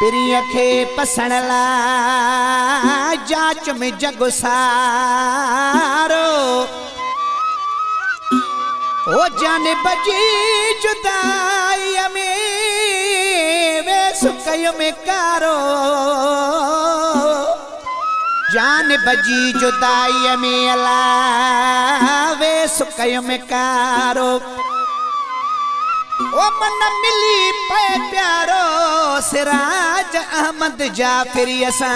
प्रिय खे पसण ला जाच में जग सारो ओ जाने बजी जुदाई में वे सुकय में कारो जान बजी जुदाई में अला वे सुकय में कारो ओ मन मिली पे प्यारो सिराज अहमद जाफरी असा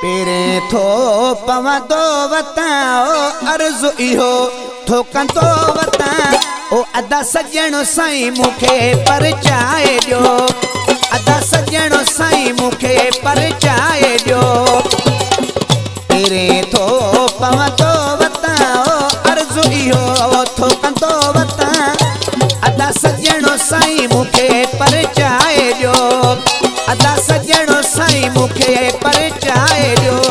पेरे थो पवंदो वताओ अर्ज़ु इहो थोकंदो वता ओ अदा सजणो साईं मुखे परचाए ॾियो अदा सजणो साईं मुखे परचाए ॾियो पेरे थो पवंदो वताओ अर्ज़ु इहो थोकंदो वता अदा सजणो साईं मुखे परचाए ॾियो अदा सजणो साईं मुखे परचाए ॾियो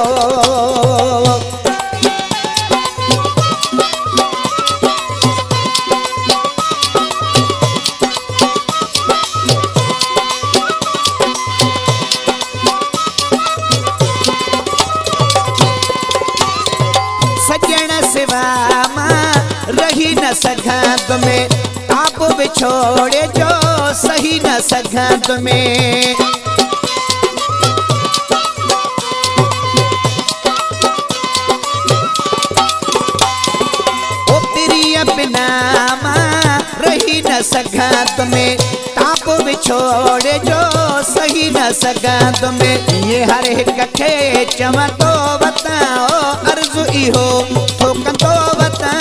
सजण सिवा मां रही न सघां तुम्हें आप विछोड़े जो सही न सघां तुम्हें ओ प्रिय बिना मां रही न सघां तुम्हें ताप विछोड़े जो सही न सघां तुम्हें ये हर हिक खे चवंदो वताओ अर्ज़ु इहो थोकंदो वता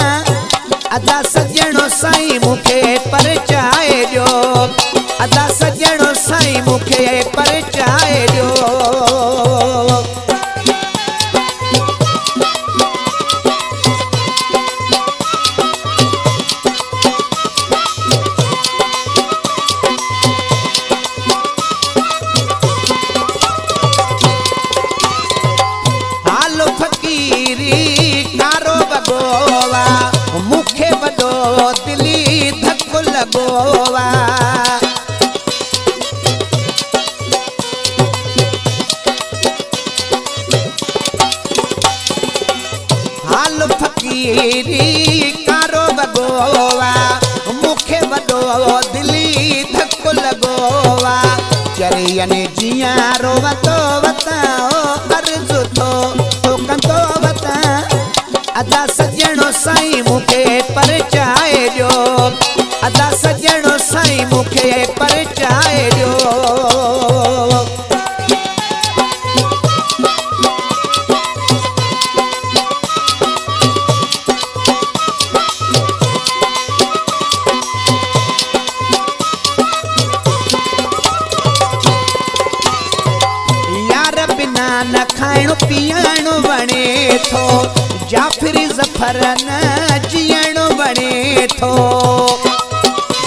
अदा सजणो साईं मुखे परचाए ॾियो अदा सजणो साईं मुखे परचाए ॾियो हालो फ़कीरी कारो बगोवा मुखे वॾो दिली धक लॻोवा हाल फ़कीरी कारो बगोवा मुखे वॾो दिली धक लॻोवा चरियनि जियां रोवंदो वताओ अर्ज़ु थोकंदो वता अदा सजणो साईं मुखे परचाए ॾियो अदा सजणो साईं मुखे परचाए ॾियो यार बिना न खाइणो पीअणो वणे थो जाफरी ज़फ़र न जीअणो वणे थो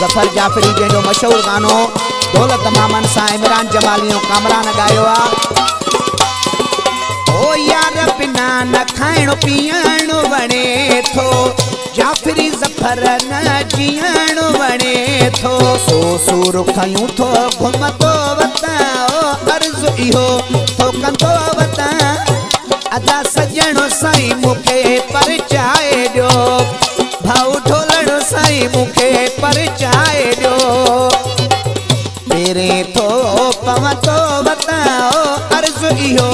ज़फ़र जाफरी जंहिंजो मशहूरु गानो दौलत मामन सां इमरान जमाली ऐं कामरान ॻायो आहे ओ यार बिना न खाइणो पीअणो वणे थो जाफरी ज़फ़र न जीअणो वणे थो सो सूर खयूं थो घुमंदो वताओ अर्ज़ु इहो थोकंदो वता अदा सजणो साईं मुखे परचाए ॾियो भाऊ ढोलणो साईं मुखे परचाए ॾियो पेरे थो पवंदो वताओ अर्ज़ु इहो